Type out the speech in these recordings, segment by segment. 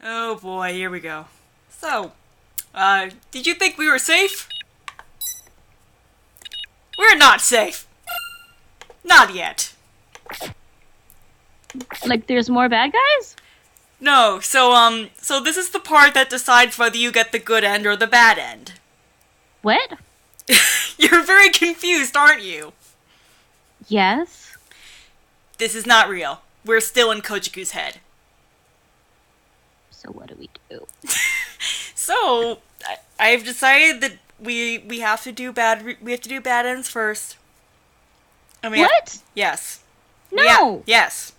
Oh boy, here we go. So, did you think we were safe? We're not safe. Not yet. Like, there's more bad guys? No, so this is the part that decides whether you get the good end or the bad end. What? You're very confused, aren't you? Yes. This is not real. We're still in Koujaku's head. So what do we do? So, I've decided that we have to do bad ends first. And we What? Yes. No. Yeah, yes.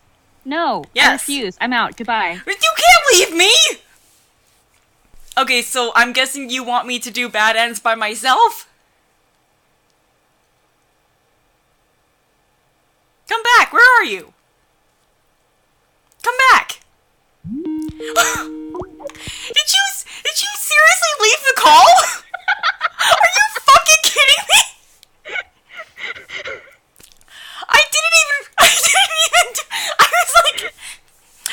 No. Yes. I refuse. I'm out. Goodbye. You can't leave me! Okay, so I'm guessing you want me to do bad ends by myself? Come back, where are you? Come back! Did you seriously leave the call? Are you fucking kidding me?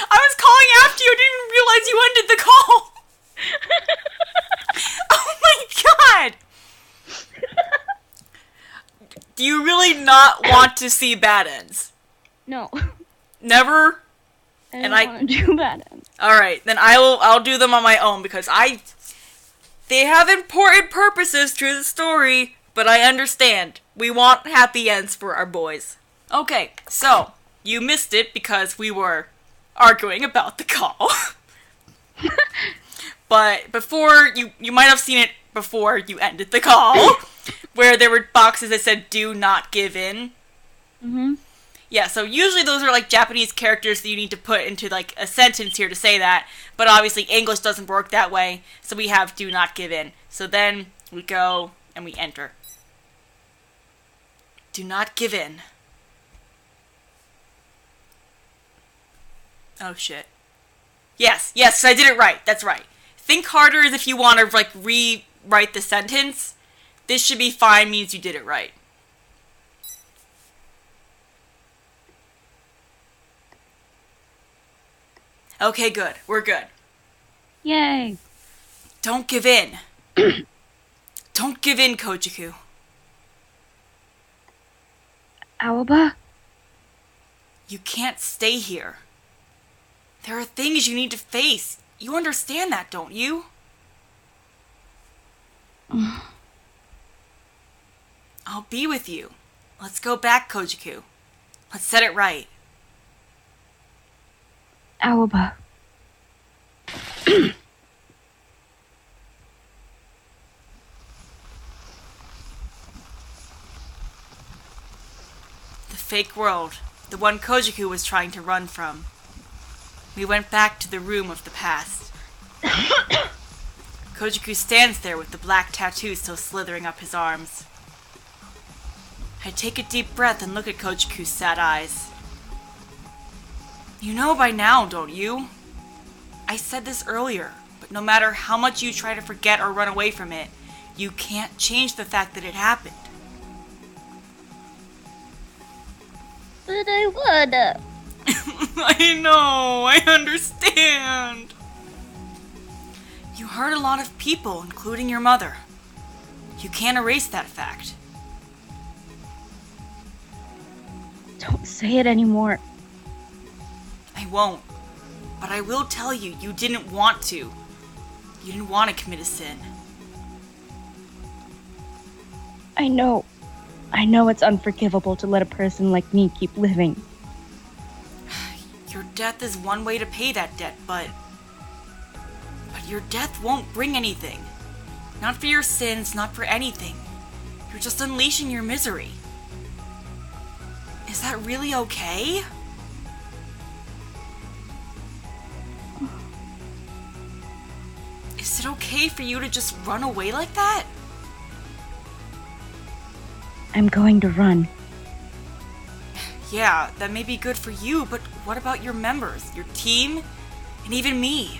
I was calling after you, I didn't even realize you ended the call. Oh my god. Do you really not want to see bad ends? No. Never? I don't want to do bad ends. Alright, then I'll do them on my own because they have important purposes to the story, but I understand. We want happy ends for our boys. Okay, so, you missed it because we were arguing about the call. But before, you might have seen it before you ended the call, where there were boxes that said, "Do not give in." Mm-hmm. Yeah, so usually those are like Japanese characters that you need to put into like a sentence here to say that, but obviously English doesn't work that way, so we have "do not give in." So then we go and we enter. Do not give in. Oh shit. Yes, I did it right. That's right. Think harder as if you want to like rewrite the sentence. This should be fine means you did it right. Okay, good. We're good. Yay. Don't give in. Don't give in, Koujaku. Aoba? You can't stay here. There are things you need to face. You understand that, don't you? I'll be with you. Let's go back, Koujaku. Let's set it right. Aoba. The fake world. The one Koujaku was trying to run from. We went back to the room of the past. Koujaku stands there with the black tattoo still slithering up his arms. I take a deep breath and look at Koujaku's sad eyes. You know by now, don't you? I said this earlier, but no matter how much you try to forget or run away from it, you can't change the fact that it happened. But I would. I know, I understand. You hurt a lot of people, including your mother. You can't erase that fact. Don't say it anymore. I won't. But I will tell you, you didn't want to. You didn't want to commit a sin. I know. I know it's unforgivable to let a person like me keep living. Your death is one way to pay that debt, but your death won't bring anything. Not for your sins, not for anything. You're just unleashing your misery. Is that really okay? Is it okay for you to just run away like that? I'm going to run. Yeah, that may be good for you, but what about your members, your team, and even me?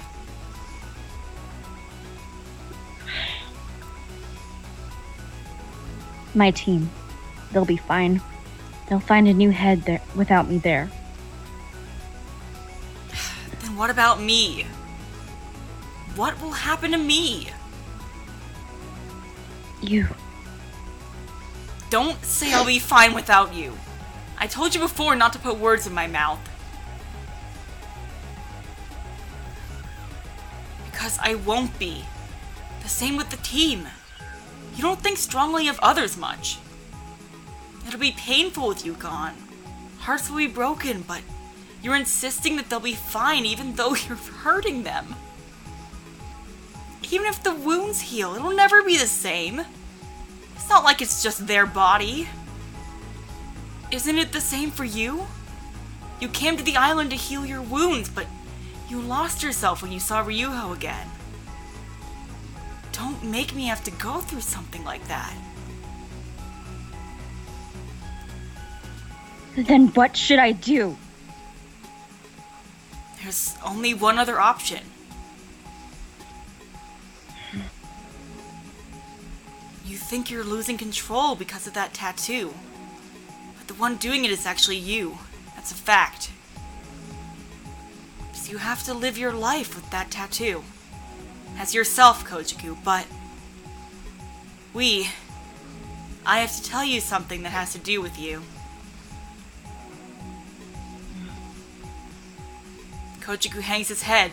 My team. They'll be fine. They'll find a new head there without me there. Then what about me? what will happen to me? You. Don't say I'll be fine without you. I told you before not to put words in my mouth. Because I won't be. The same with the team. You don't think strongly of others much. It'll be painful with you gone. Hearts will be broken, but you're insisting that they'll be fine even though you're hurting them. Even if the wounds heal, it'll never be the same. It's not like it's just their body. Isn't it the same for you? You came to the island to heal your wounds, but you lost yourself when you saw Ryuho again. Don't make me have to go through something like that. Then what should I do? There's only one other option. You think you're losing control because of that tattoo. But the one doing it is actually you. That's a fact. So you have to live your life with that tattoo. As yourself, Koujaku, but... I have to tell you something that has to do with you. Koujaku hangs his head,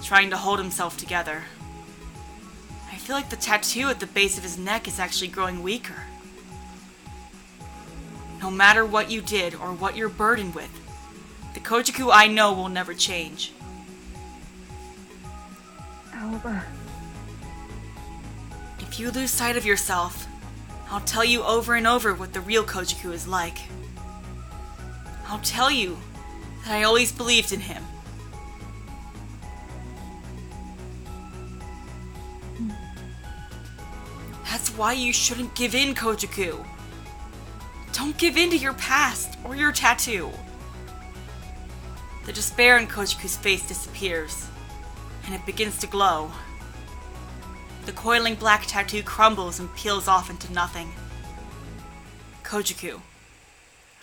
trying to hold himself together. I feel like the tattoo at the base of his neck is actually growing weaker. No matter what you did or what you're burdened with, the Koujaku I know will never change. Aoba. If you lose sight of yourself, I'll tell you over and over what the real Koujaku is like. I'll tell you that I always believed in him. That's why you shouldn't give in, Koujaku. Don't give in to your past or your tattoo. The despair in Koujaku's face disappears, and it begins to glow. The coiling black tattoo crumbles and peels off into nothing. Koujaku,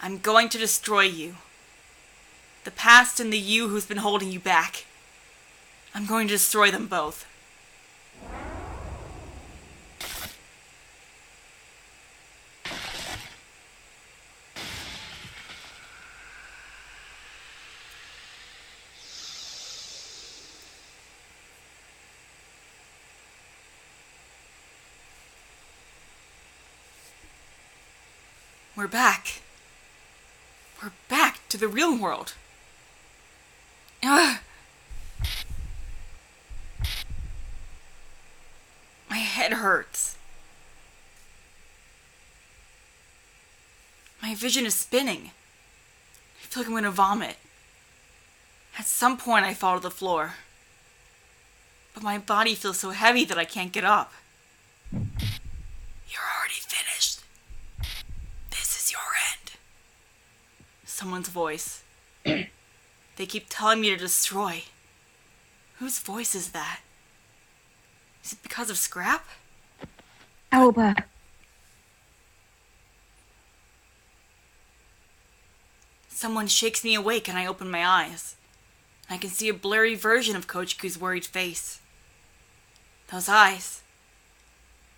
I'm going to destroy you. The past and the you who's been holding you back. I'm going to destroy them both. We're back. We're back to the real world. Ugh. My head hurts. My vision is spinning. I feel like I'm gonna vomit. At some point I fall to the floor. But my body feels so heavy that I can't get up. You're already finished. This is your end. Someone's voice. They keep telling me to destroy. Whose voice is that? Is it because of Scrap? Aoba. Someone shakes me awake and I open my eyes. I can see a blurry version of Koujaku's worried face. Those eyes.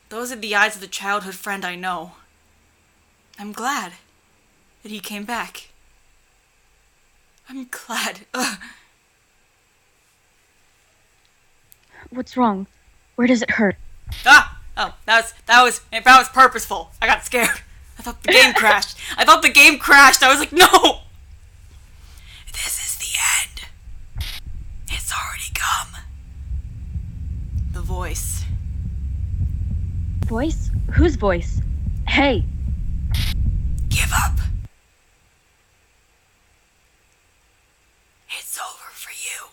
Those are the eyes of the childhood friend I know. I'm glad that he came back. I'm glad. Ugh. What's wrong? Where does it hurt? Ah! Oh, that was purposeful. I got scared. I thought the game crashed. I was like, no! This is the end. It's already come. The voice. Voice? Whose voice? Hey. Give up. It's over for you.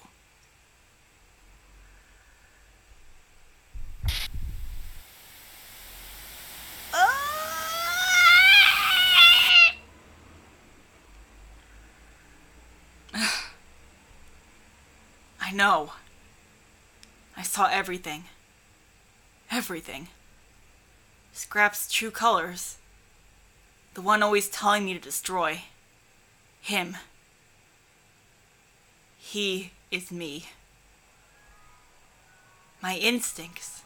I know. I saw everything. Everything. Scrap's true colors. The one always telling me to destroy. Him. He is me. my instincts,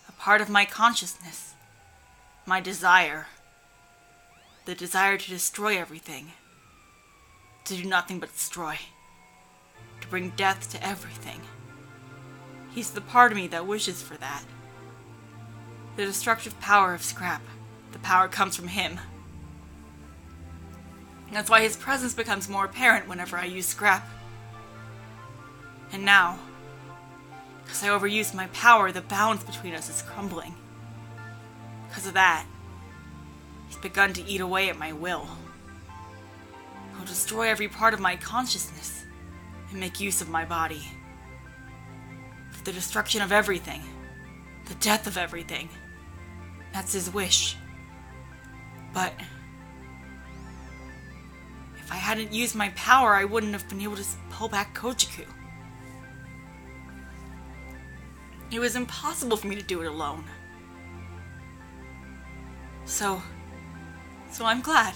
a part of my consciousness, my desire, the desire to destroy everything, to do nothing but destroy, to bring death to everything. He's the part of me that wishes for that. The destructive power of scrap, the power comes from him. That's why his presence becomes more apparent whenever I use scrap. And now, because I overused my power, the balance between us is crumbling. Because of that, he's begun to eat away at my will. He'll destroy every part of my consciousness and make use of my body. For the destruction of everything, the death of everything. That's his wish. But if I hadn't used my power, I wouldn't have been able to pull back Koujaku. It was impossible for me to do it alone. So I'm glad.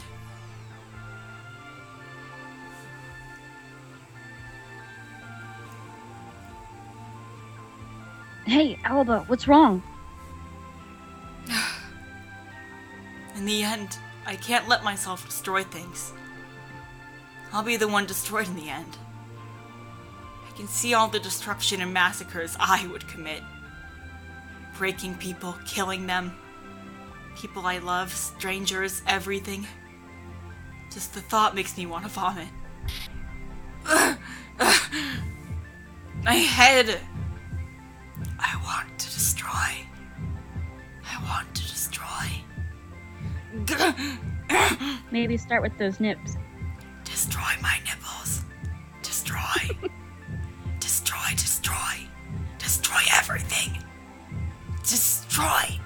Hey, Aoba, what's wrong? In the end, I can't let myself destroy things. I'll be the one destroyed in the end. I can see all the destruction and massacres I would commit. Breaking people, killing them. People I love, strangers, everything. Just the thought makes me want to vomit. My head. I want to destroy. I want to destroy. Maybe start with those nips. Destroy my nipples. Destroy. Destroy, destroy. Destroy everything. Destroy.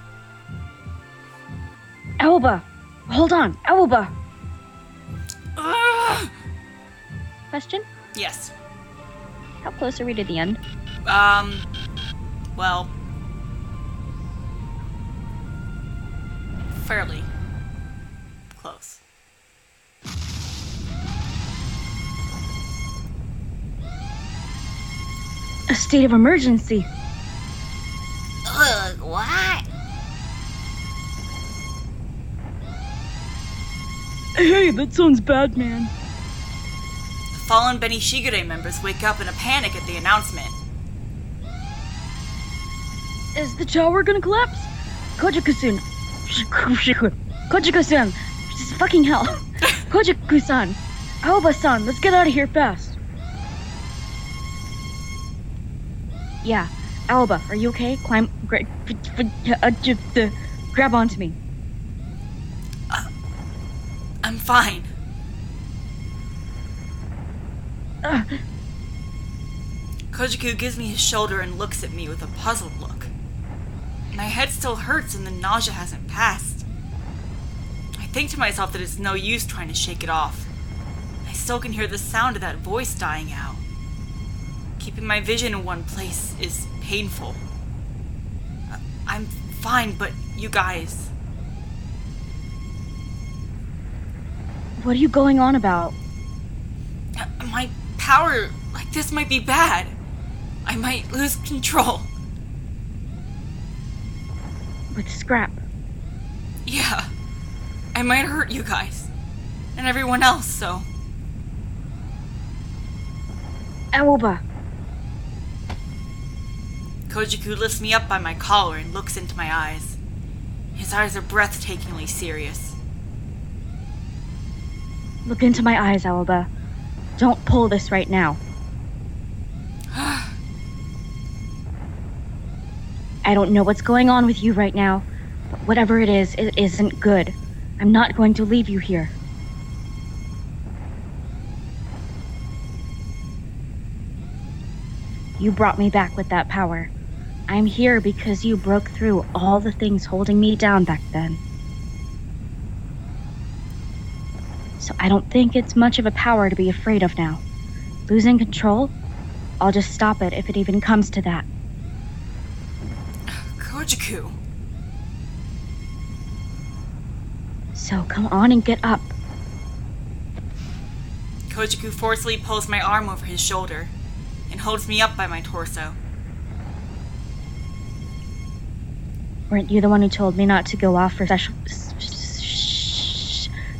Aoba! Hold on, Aoba! Question? Yes. How close are we to the end? Well, fairly close. A state of emergency. Ugh, what? Hey, that sounds bad, man. The fallen Benishigure members wake up in a panic at the announcement. Is the tower gonna collapse? Koujaku-san. Koujaku-san. Just fucking hell. Koujaku-san. Aoba-san, let's get out of here fast. Yeah. Aoba, are you okay? Grab onto me. I'm fine. Koujaku gives me his shoulder and looks at me with a puzzled look. My head still hurts and the nausea hasn't passed. I think to myself that it's no use trying to shake it off. I still can hear the sound of that voice dying out. Keeping my vision in one place is painful. I'm fine, but you guys... What are you going on about? My power like this might be bad. I might lose control. With scrap. Yeah. I might hurt you guys. And everyone else, so... Aoba. Koujaku lifts me up by my collar and looks into my eyes. His eyes are breathtakingly serious. Look into my eyes, Aoba. Don't pull this right now. I don't know what's going on with you right now, but whatever it isn't good. I'm not going to leave you here. You brought me back with that power. I'm here because you broke through all the things holding me down back then. So I don't think it's much of a power to be afraid of now. Losing control? I'll just stop it if it even comes to that. Koujaku. So come on and get up. Koujaku forcefully pulls my arm over his shoulder and holds me up by my torso. Weren't you the one who told me not to go off for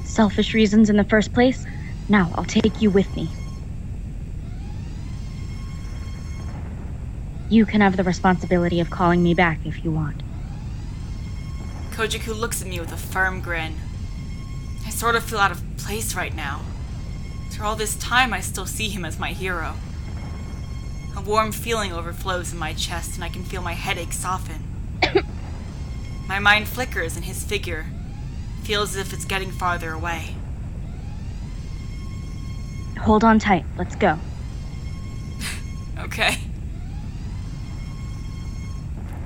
selfish reasons in the first place? Now, I'll take you with me. You can have the responsibility of calling me back if you want. Koujaku looks at me with a firm grin. I sort of feel out of place right now. After all this time, I still see him as my hero. A warm feeling overflows in my chest, and I can feel my headache soften. My mind flickers, and his figure feels as if it's getting farther away. Hold on tight. Let's go. Okay.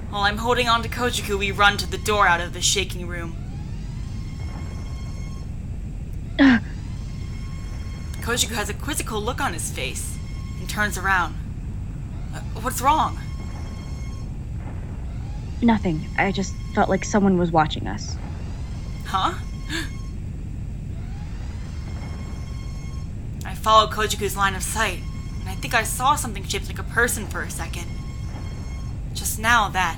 While I'm holding on to Koujaku, we run to the door out of the shaking room. Koujaku has a quizzical look on his face and turns around. What's wrong? Nothing. I just felt like someone was watching us. Huh? I followed Koujaku's line of sight, and I think I saw something shaped like a person for a second. Just now, that.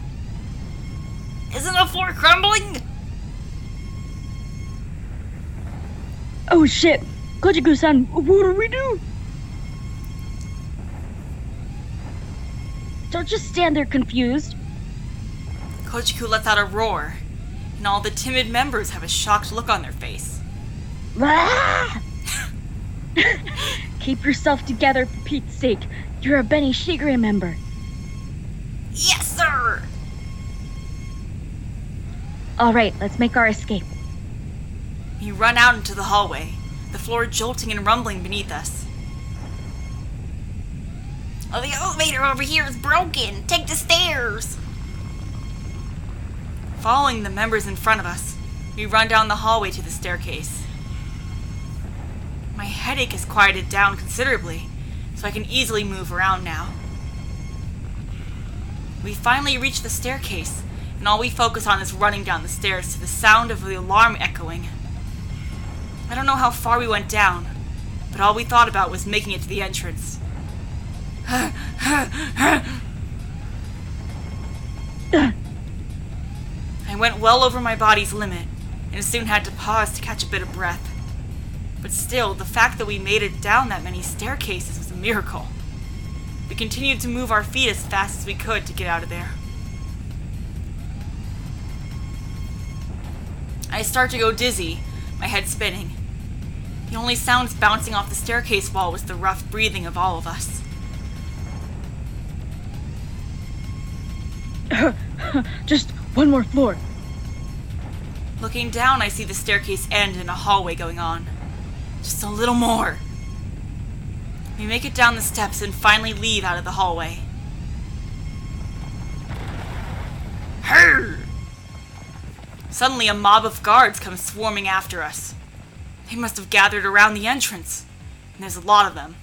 Isn't the floor crumbling? Oh shit! Koujaku-san, what do we do? Don't just stand there confused. Koujaku lets out a roar, and all the timid members have a shocked look on their face. Ah! Keep yourself together for Pete's sake. You're a Benny Shigure member. Yes, sir! Alright, let's make our escape. We run out into the hallway, the floor jolting and rumbling beneath us. Oh, the elevator over here is broken! Take the stairs! Following the members in front of us, we run down the hallway to the staircase. My headache has quieted down considerably, so I can easily move around now. We finally reach the staircase, and all we focus on is running down the stairs to the sound of the alarm echoing. I don't know how far we went down, but all we thought about was making it to the entrance. I went well over my body's limit, and soon had to pause to catch a bit of breath. But still, the fact that we made it down that many staircases was a miracle. We continued to move our feet as fast as we could to get out of there. I start to go dizzy, my head spinning. The only sounds bouncing off the staircase wall was the rough breathing of all of us. Just one more floor. Looking down, I see the staircase end in a hallway going on. Just a little more. We make it down the steps and finally leave out of the hallway. Her! Suddenly, a mob of guards comes swarming after us. They must have gathered around the entrance, and there's a lot of them.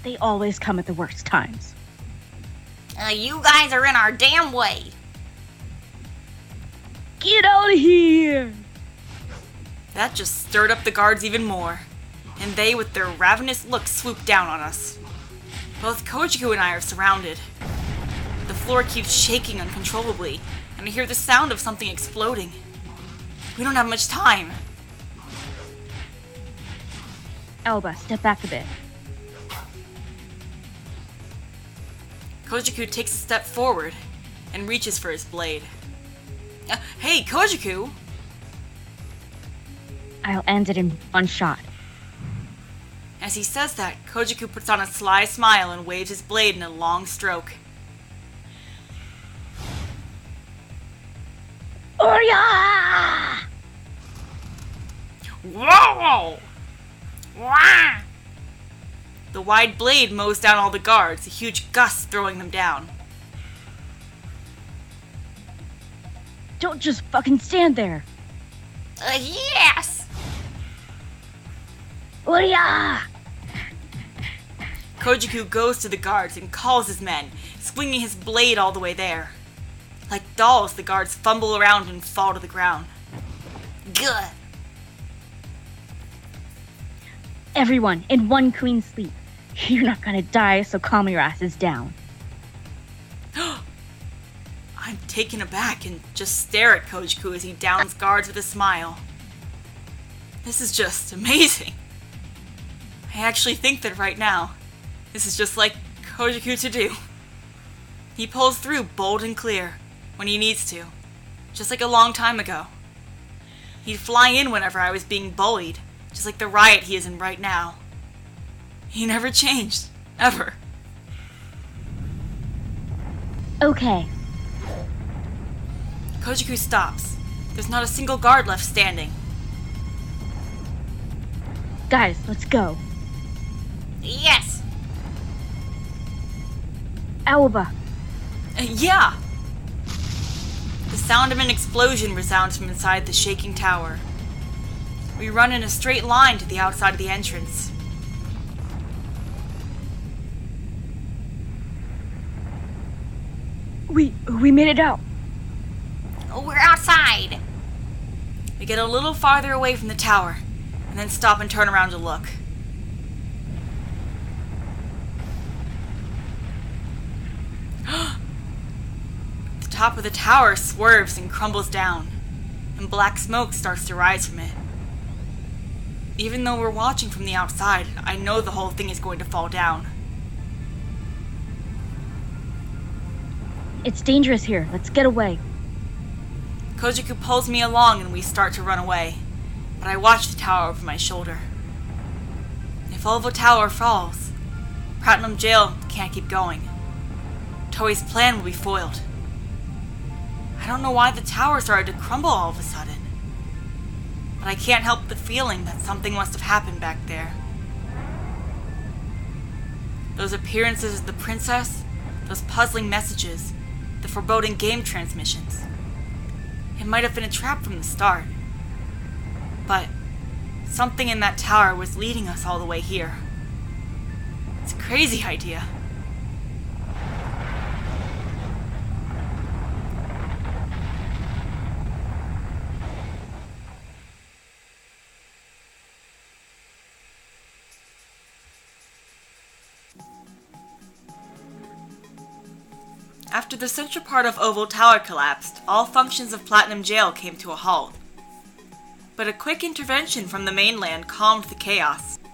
They always come at the worst times. You guys are in our damn way. Get out of here! That just stirred up the guards even more, and they, with their ravenous looks, swooped down on us. Both Koujaku and I are surrounded. The floor keeps shaking uncontrollably, and I hear the sound of something exploding. We don't have much time. Aoba, step back a bit. Koujaku takes a step forward and reaches for his blade. Hey, Koujaku! I'll end it in one shot. As he says that, Koujaku puts on a sly smile and waves his blade in a long stroke. Orya! Whoa! Wah! The wide blade mows down all the guards, a huge gust throwing them down. Don't just fucking stand there. Yes! Orya! Koujaku goes to the guards and calls his men, swinging his blade all the way there. Like dolls, the guards fumble around and fall to the ground. Good. Everyone, in one clean sleep. You're not gonna die, so calm your asses down. I'm taken aback and just stare at Koujaku as he downs guards with a smile. This is just amazing. I actually think that right now, this is just like Koujaku to do. He pulls through bold and clear when he needs to, just like a long time ago. He'd fly in whenever I was being bullied, just like the riot he is in right now. He never changed, ever. Okay. Koujaku stops. There's not a single guard left standing. Guys, let's go. Yes. Aoba. Yeah! The sound of an explosion resounds from inside the shaking tower. We run in a straight line to the outside of the entrance. We made it out. We're outside. We get a little farther away from the tower, and then stop and turn around to look. The top of the tower swerves and crumbles down, and black smoke starts to rise from it. Even though we're watching from the outside, I know the whole thing is going to fall down. It's dangerous here. Let's get away. Koujaku pulls me along and we start to run away, but I watch the tower over my shoulder. If Aoba Tower falls, Platinum Jail can't keep going. Toei's plan will be foiled. I don't know why the tower started to crumble all of a sudden, but I can't help the feeling that something must have happened back there. Those appearances of the princess, those puzzling messages, the foreboding game transmissions. It might have been a trap from the start, but something in that tower was leading us all the way here. It's a crazy idea. After the central part of Oval Tower collapsed, all functions of Platinum Jail came to a halt. But a quick intervention from the mainland calmed the chaos.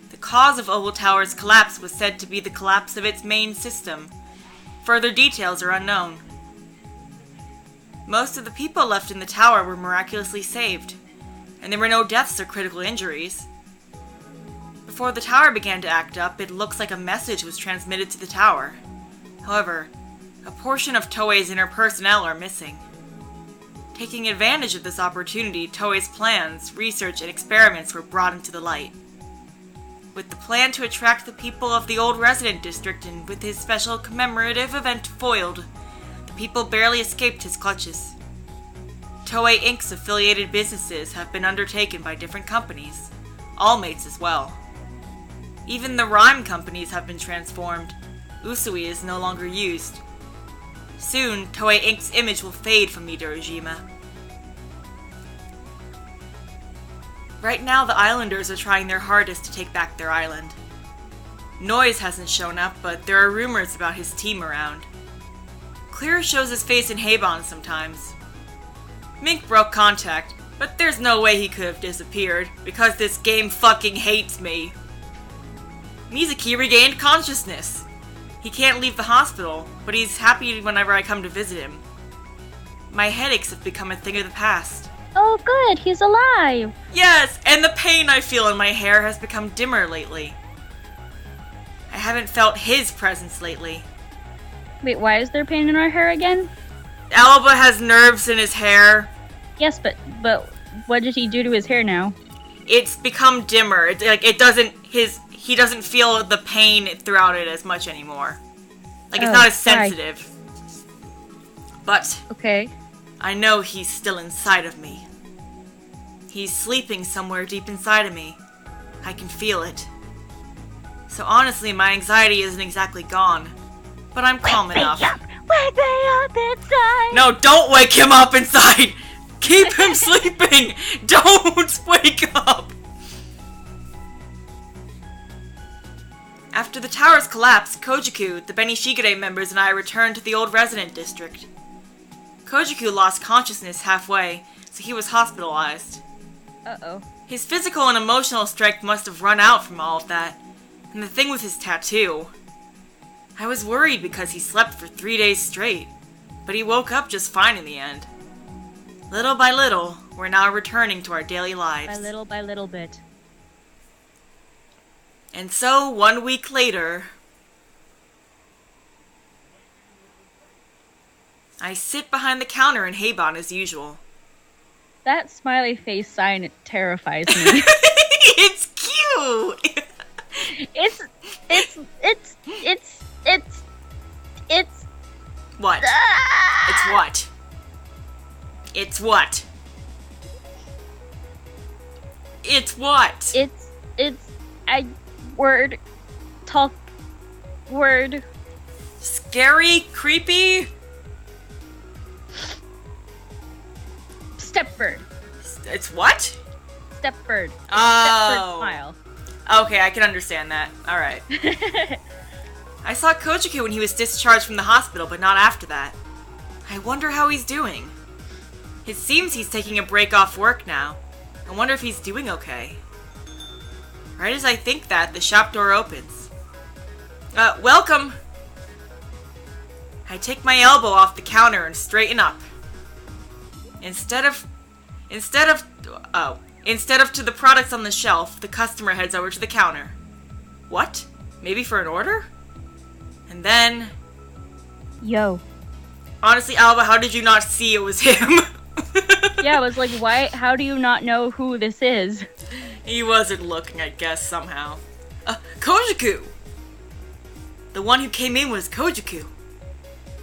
The cause of Oval Tower's collapse was said to be the collapse of its main system. Further details are unknown. Most of the people left in the tower were miraculously saved, and there were no deaths or critical injuries. Before the tower began to act up, it looks like a message was transmitted to the tower. However, a portion of Toei's inner personnel are missing. Taking advantage of this opportunity, Toei's plans, research, and experiments were brought into the light. With the plan to attract the people of the old resident district and with his special commemorative event foiled, the people barely escaped his clutches. Toei Inc.'s affiliated businesses have been undertaken by different companies, all mates as well. Even the rhyme companies have been transformed. Usui is no longer used. Soon, Toei Inc.'s image will fade from Midorojima. Right now, the islanders are trying their hardest to take back their island. Noise hasn't shown up, but there are rumors about his team around. Clear shows his face in Heiban sometimes. Mink broke contact, but there's no way he could have disappeared, because this game fucking hates me. Mizuki regained consciousness. He can't leave the hospital, but he's happy whenever I come to visit him. My headaches have become a thing of the past. Oh good, he's alive! Yes, and the pain I feel in my hair has become dimmer lately. I haven't felt his presence lately. Wait, why is there pain in our hair again? Aoba has nerves in his hair. Yes, but what did he do to his hair now? It's become dimmer. He doesn't feel the pain throughout it as much anymore. It's not as sensitive. But okay. I know he's still inside of me. He's sleeping somewhere deep inside of me. I can feel it. So honestly, my anxiety isn't exactly gone. But I'm calm enough. Wake me up inside! No, don't wake him up inside! Keep him sleeping! Don't wake up! After the towers collapsed, Koujaku, the Benishigure members, and I returned to the old resident district. Koujaku lost consciousness halfway, so he was hospitalized. Uh-oh. His physical and emotional strength must have run out from all of that. And the thing with his tattoo. I was worried because he slept for 3 days straight, but he woke up just fine in the end. Little by little, we're now returning to our daily lives. By little bit. And so, 1 week later, I sit behind the counter in Haybon as usual. That smiley face sign terrifies me. It's cute! It's What? It's what? It's what? It's what? It's a word. Talk. Word. Scary? Creepy? Stepbird. It's what? Stepbird. Oh. Stepbird smile. Okay, I can understand that. Alright. I saw Koujaku when he was discharged from the hospital, but not after that. I wonder how he's doing. It seems he's taking a break off work now. I wonder if he's doing okay. Right as I think that, the shop door opens. Welcome! I take my elbow off the counter and straighten up. Instead of to the products on the shelf, the customer heads over to the counter. What? Maybe for an order? And then... Yo. Honestly, Aoba, how did you not see it was him? Yeah, I was like, why? How do you not know who this is? He wasn't looking, I guess, somehow. Koujaku! The one who came in was Koujaku.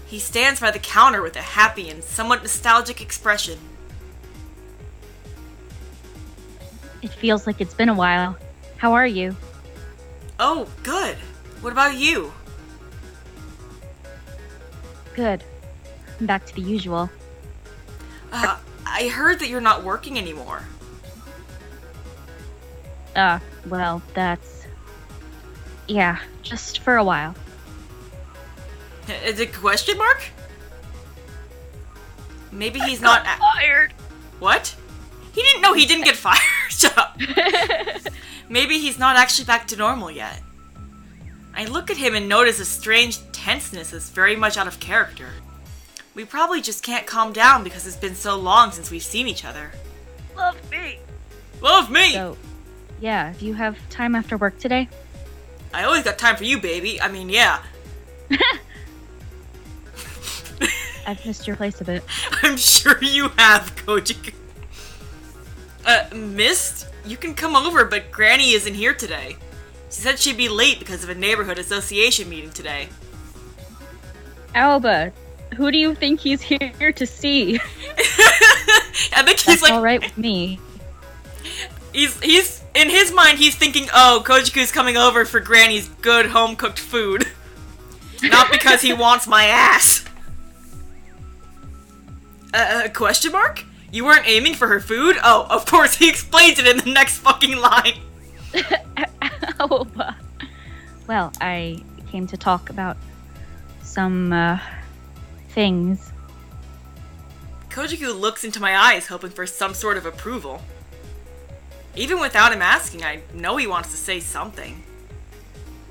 He stands by the counter with a happy and somewhat nostalgic expression. It feels like it's been a while. How are you? Oh, good. What about you? Good. I'm back to the usual. I heard that you're not working anymore. Well, that's... Yeah, just for a while. Is it question mark? Maybe he's not fired. What? He didn't know he didn't get fired. Shut up. Maybe he's not actually back to normal yet. I look at him and notice a strange tenseness that's very much out of character. We probably just can't calm down because it's been so long since we've seen each other. Love me. Love me! So, yeah, do you have time after work today? I always got time for you, baby. I mean, yeah. I've missed your place a bit. I'm sure you have, Koujaku. Missed? You can come over, but Granny isn't here today. She said she'd be late because of a neighborhood association meeting today. Aoba, who do you think he's here to see? I think he's That's like... alright with me. He's in his mind, he's thinking, oh, Koujaku's coming over for Granny's good home-cooked food. Not because he wants my ass. Question mark? You weren't aiming for her food? Oh, of course, he explains it in the next fucking line. Aoba. Well, I came to talk about some, things. Koujaku looks into my eyes, hoping for some sort of approval. Even without him asking, I know he wants to say something.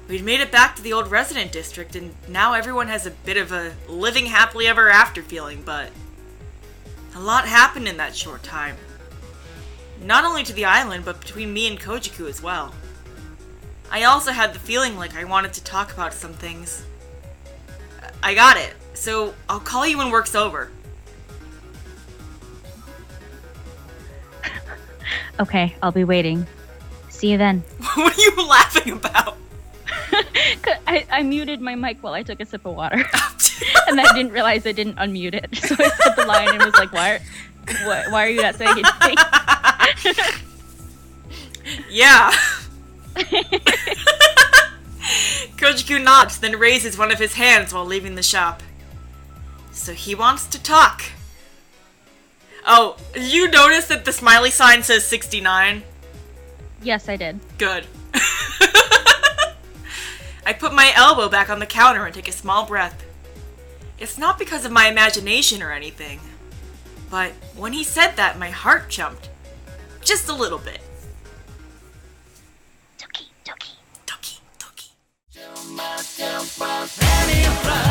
We'd made it back to the old resident district, and now everyone has a bit of a living happily ever after feeling, but... a lot happened in that short time. Not only to the island, but between me and Koujaku as well. I also had the feeling like I wanted to talk about some things. I got it, so I'll call you when work's over. Okay, I'll be waiting. See you then. What are you laughing about? I muted my mic while I took a sip of water. And I didn't realize I didn't unmute it. So I said the line and was like, why are you not saying anything? Yeah. Koujaku nods, then raises one of his hands while leaving the shop. So he wants to talk. Oh, you notice that the smiley sign says 69? Yes, I did. Good. I put my elbow back on the counter and take a small breath. It's not because of my imagination or anything, but when he said that, my heart jumped. Just a little bit. Tuki, Tuki. Tuki, Tuki. Any